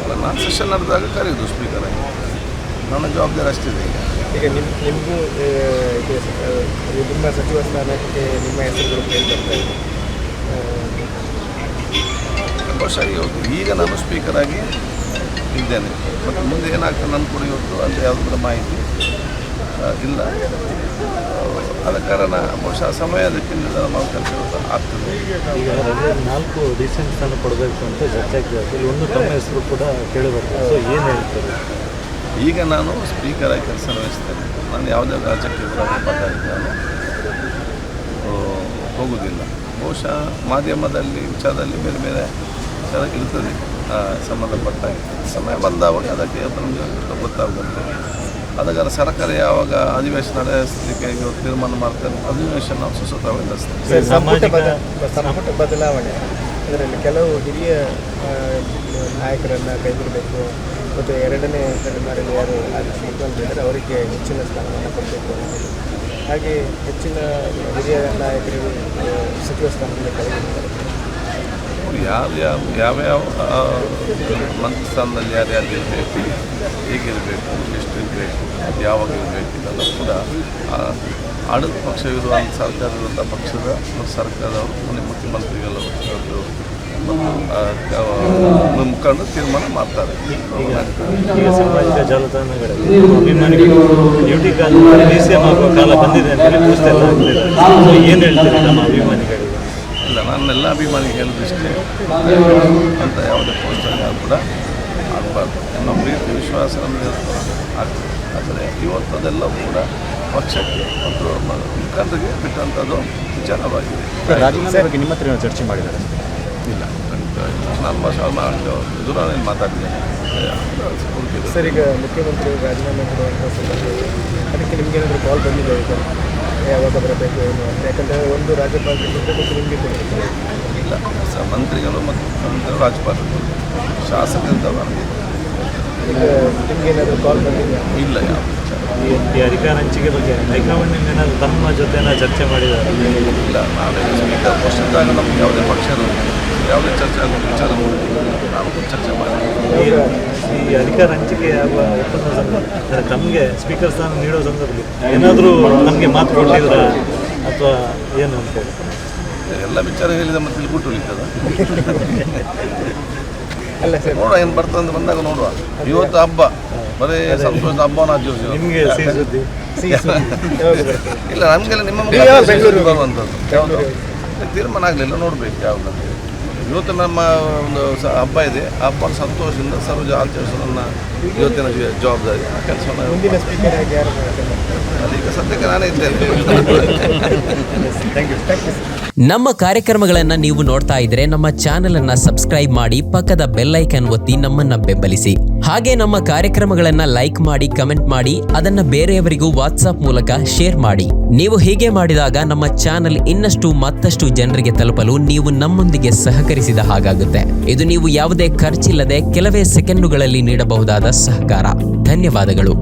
ನಾನು ಸೆಷನ್ ನಡೆದಾಗ ಕರೆಯೋದು ಸ್ಪೀಕರ್ ಆಗಿ. ನನ್ನ ಜವಾಬ್ದಾರಿ ಅಷ್ಟಿದೆ. ಈಗ ನಿಮಗೂ ನಿಮ್ಮ ಸಚಿವ ಸ್ಥಾನಕ್ಕೆ ನಿಮ್ಮ ಹೆಸರುಗಳು ಕೇಳ್ತಾ ಇದೆ. ಬಹುಶಃ ಇವತ್ತು ಈಗ ನಾನು ಸ್ಪೀಕರ್ ಆಗಿ ಇದ್ದೇನೆ, ಮತ್ತು ಮುಂದೆ ಏನಾಗ್ತದೆ ನನ್ನ ಕೂಡ ಇವತ್ತು ಅಂತ ಯಾವುದರ ಮಾಹಿತಿ ಇಲ್ಲ. ಆದ ಕಾರಣ ಬಹುಶಃ ಸಮಯ ಅದಕ್ಕೆ ನಿರ್ಧಾರ ಮಾಡ್ಕೊಂಡು ಆಗ್ತದೆ. ಈಗ 4 ಡಿಸೆಂಟ್ ಸ್ಥಾನ ಕೊಡಬೇಕು ಅಂತ ಚರ್ಚೆ ಆಗ್ತದೆ. ಇಲ್ಲಿ ಒಂದು ತಮ್ಮ ಹೆಸರು ಕೂಡ ಕೇಳಬೇಕು. ಸೊ ಏನು ಹೇಳ್ತಾರೆ? ಈಗ ನಾನು ಸ್ಪೀಕರ್ ಆಗಿ ಕೆಲಸ ನಿರ್ವಹಿಸ್ತೇನೆ. ನಾನು ಯಾವುದೇ ರಾಜ್ಯಕ್ಕೆ ನಾನು ಹೋಗುವುದಿಲ್ಲ. ಬಹುಶಃ ಮಾಧ್ಯಮದಲ್ಲಿ ವಿಚಾರದಲ್ಲಿ ಬೇರೆ ಬೇರೆ ವಿಚಾರ ಇರ್ತದೆ ಸಂಬಂಧಪಟ್ಟಾಗಿ. ಸಮಯ ಬಂದಾಗ ಅದಕ್ಕೆ ನಮಗೆ ಗೊತ್ತಾಗುತ್ತೆ. ಅದಕ್ಕಾರ ಸರ್ಕಾರ ಯಾವಾಗ ಅಧಿವೇಶನ ನಡೆಸಲಿಕ್ಕೆ ತೀರ್ಮಾನ ಮಾಡ್ತಾರೆ, ಅಧಿವೇಶನ ನಾವು ಸುಸೂತ್ರವಾಗಿ ನಡೆಸ್ತೇವೆ. ಸಂಪುಟ ಬದಲಾವಣೆ ಅದರಲ್ಲಿ ಕೆಲವು ಹಿರಿಯ ನಾಯಕರನ್ನು ಕೈಬಿಡಬೇಕು ಮತ್ತು ಎರಡನೇ ತಲೆಮಾರಲ್ಲಿ ಯಾರು ಮುಖ್ಯಮಂತ್ರಿ ಅವರಿಗೆ ಹೆಚ್ಚಿನ ಸ್ಥಾನವನ್ನು ಕೊಡಬೇಕು. ಹಾಗೆ ಹೆಚ್ಚಿನ ಹಿರಿಯ ನಾಯಕರು ಸಚಿವ ಸ್ಥಾನದಿಂದ ಕೈಬಿಡ್ತಾರೆ. ಯಾವ್ಯಾವ ಮಂತ್ರಿ ಸ್ಥಾನದಲ್ಲಿ ಯಾರ್ಯಾರು ಇರಬೇಕು, ಹೇಗಿರಬೇಕು, ಎಷ್ಟು ಇರಬೇಕು, ಯಾವಾಗ ಇರಬೇಕು, ಇದೆಲ್ಲ ಕೂಡ ಆಡಳಿತ ಪಕ್ಷವಿರುವಂಥ ಸರ್ಕಾರವಿರುವಂಥ ಪಕ್ಷದ ಮತ್ತು ಸರ್ಕಾರದವರು ಮುಖ್ಯಮಂತ್ರಿಗಳು ಮುಖಂಡರು ತೀರ್ಮಾನ ಮಾಡ್ತಾರೆ. ಈಗ ಸಾಮಾಜಿಕ ಜಾಲತಾಣಗಳಲ್ಲಿ ಅಭಿಮಾನಿಗಳು ಡ್ಯೂಟಿ ಕಾಲ ಡಿಸಿಎಂ ಆಗುವ ಕಾಲ ಬಂದಿದೆ ಅಂತೇಳಿ ಪೋಸ್ಟ್ ಎಲ್ಲ ಆಗ್ತಿದೆ. ಏನು ಹೇಳ್ತೀರಿ ನಮ್ಮ ಅಭಿಮಾನಿಗಳಿಗೆ? ಇಲ್ಲ, ನನ್ನೆಲ್ಲ ಅಭಿಮಾನಿಗೆ ಹೇಳಿದಷ್ಟೇ ಅಂತ ಯಾವುದೇ ಪೋಸ್ಟಲ್ಲಿ ಕೂಡ ಆಗಬಾರ್ದು. ನಮ್ಮ ಪ್ರೀತಿ ವಿಶ್ವಾಸ ನಮಗೆ ಆಗ್ತದೆ. ಆದರೆ ಇವತ್ತು ಅದೆಲ್ಲವೂ ಕೂಡ ಪಕ್ಷಕ್ಕೆ ಮತ್ತು ಮುಖಂಡರಿಗೆ ಬಿಟ್ಟಂಥದ್ದು ವಿಚಾರವಾಗಿದೆ. ರಾಜೀನಾಮೆ ಬಗ್ಗೆ ನಿಮ್ಮ ಹತ್ರ ಚರ್ಚೆ ಮಾಡಿದ್ದಾರೆ? ಇಲ್ಲ, ನಾನು ದೂರದಲ್ಲಿ ಮಾತಾಡಿದ್ದೇನೆ. ಸರ್, ಈಗ ಮುಖ್ಯಮಂತ್ರಿ ರಾಜೀನಾಮೆ ಕೊಡುವಂಥ ಸಂದರ್ಭದಲ್ಲಿ ಅದಕ್ಕೆ ನಿಮ್ಗೆ ಏನಾದರೂ ಕಾಲ್ ಬಂದಿದೆ ಈಗ ಯಾವಾಗ ಬರಬೇಕು ಏನು ಅಂತ? ಯಾಕಂದರೆ ಒಂದು ರಾಜ್ಯಪಾಲರಿಗೆ ಮತ್ತು ನಿಮಗೆ ಕೊಡಬೇಕು. ಇಲ್ಲ, ಮಂತ್ರಿಗಳು ಮತ್ತು ಮುಖ್ಯಮಂತ್ರಿಗಳು ರಾಜ್ಯಪಾಲರು, ಶಾಸಕರಿಂದ ಈಗ ನಿಮ್ಗೇನಾದರೂ ಕಾಲ್ ಬಂದಿದೆಯಾ? ಇಲ್ಲ, ಯಾವ ಈ ಅಧಿಕಾರ ಹಂಚಿಕೆ ಬಗ್ಗೆ ಹೈಕಮಾಂಡ್ ಏನಾದರೂ ತಮ್ಮ ಜೊತೆ ಚರ್ಚೆ ಮಾಡಿದ್ದಾರೆ? ಇಲ್ಲ, ನಾವೇ ಸ್ಪೀಕರ್ ಪೋಸ್ಟ್ ಇದ್ದಾಗ ನಮ್ಗೆ ಯಾವುದೇ ಪಕ್ಷದ ಯಾವುದೇ ಚರ್ಚೆ ಆಗೋ ವಿಚಾರ ನಾವು ಚರ್ಚೆ ಮಾಡಿ ಈ ಅಧಿಕಾರ ಹಂಚಿಕೆ ಆಗುವ ಒಪ್ಪಂದ ಸಂದರ್ಭ ತಮಗೆ ಸ್ಪೀಕರ್ ಸ್ಥಾನ ನೀಡೋ ಸಂದರ್ಭದಲ್ಲಿ ಏನಾದರೂ ನಮಗೆ ಮಾತು ಕೊಟ್ಟಿದ್ರ ಅಥವಾ ಏನು ಅಂತೇಳಿ? ಎಲ್ಲ ವಿಚಾರ ಹೇಳಿದ ಮತ್ತೆ ಇಲ್ಲಿ ಬಿಟ್ಟು ಉಳಿತದ? ಅಲ್ಲ ಸರ್, ನೋಡುವ, ಏನು ಬರ್ತಂದು ಬಂದಾಗ ನೋಡುವ. ಇವತ್ತು ಹಬ್ಬ, ಬರೀ ಸಂತೋಷದ ಹಬ್ಬನ ಆಚರಿಸಿ. ನಿಮಗೆ ಇಲ್ಲ, ನಮಗೆಲ್ಲ ನಿಮ್ಮ ಬೆಂಗಳೂರಿಗೆ ಬರುವಂಥದ್ದು ಯಾವುದು ತೀರ್ಮಾನ ಆಗಲಿಲ್ಲ, ನೋಡಬೇಕು ಯಾವುದಂತ. ಇವತ್ತು ನಮ್ಮ ಒಂದು ಹಬ್ಬ ಇದೆ, ಆ ಹಬ್ಬನ ಸಂತೋಷದಿಂದ ಸರ್ವ ಆಚರಿಸೋದು ನನ್ನ ಇವತ್ತಿನ ಜವಾಬ್ದಾರಿ. ಆ ಕೆಲಸವನ್ನು ಮುಂದಿನ ಸ್ಪೀಕರ್ ಆಗಿ ಯಾರು ಅದೀಗ ಸದ್ಯಕ್ಕೆ ನಾನೇ ಇದ್ದೇನೆ. Thank you. ನಮ್ಮ ಕಾರ್ಯಕ್ರಮಗಳನ್ನು ನೀವು ನೋಡ್ತಾ ಇದ್ರೆ ನಮ್ಮ ಚಾನೆಲ್ ಅನ್ನ ಸಬ್ಸ್ಕ್ರೈಬ್ ಮಾಡಿ, ಪಕ್ಕದ ಬೆಲ್ ಐಕಾನ್ ಒತ್ತಿ ನಮ್ಮನ್ನ ಬೆಂಬಲಿಸಿ. ಹಾಗೆ ನಮ್ಮ ಕಾರ್ಯಕ್ರಮಗಳನ್ನ ಲೈಕ್ ಮಾಡಿ, ಕಮೆಂಟ್ ಮಾಡಿ, ಅದನ್ನ ಬೇರೆಯವರಿಗೂ ವಾಟ್ಸ್ಆಪ್ ಮೂಲಕ ಶೇರ್ ಮಾಡಿ. ನೀವು ಹೀಗೆ ಮಾಡಿದಾಗ ನಮ್ಮ ಚಾನೆಲ್ ಮತ್ತಷ್ಟು ಜನರಿಗೆ ತಲುಪಲು ನೀವು ನಮ್ಮೊಂದಿಗೆ ಸಹಕರಿಸಿದ ಹಾಗಾಗುತ್ತೆ. ಇದು ನೀವು ಯಾವುದೇ ಖರ್ಚಿಲ್ಲದೆ ಕೆಲವೇ ಸೆಕೆಂಡುಗಳಲ್ಲಿ ನೀಡಬಹುದಾದ ಸಹಕಾರ. ಧನ್ಯವಾದಗಳು.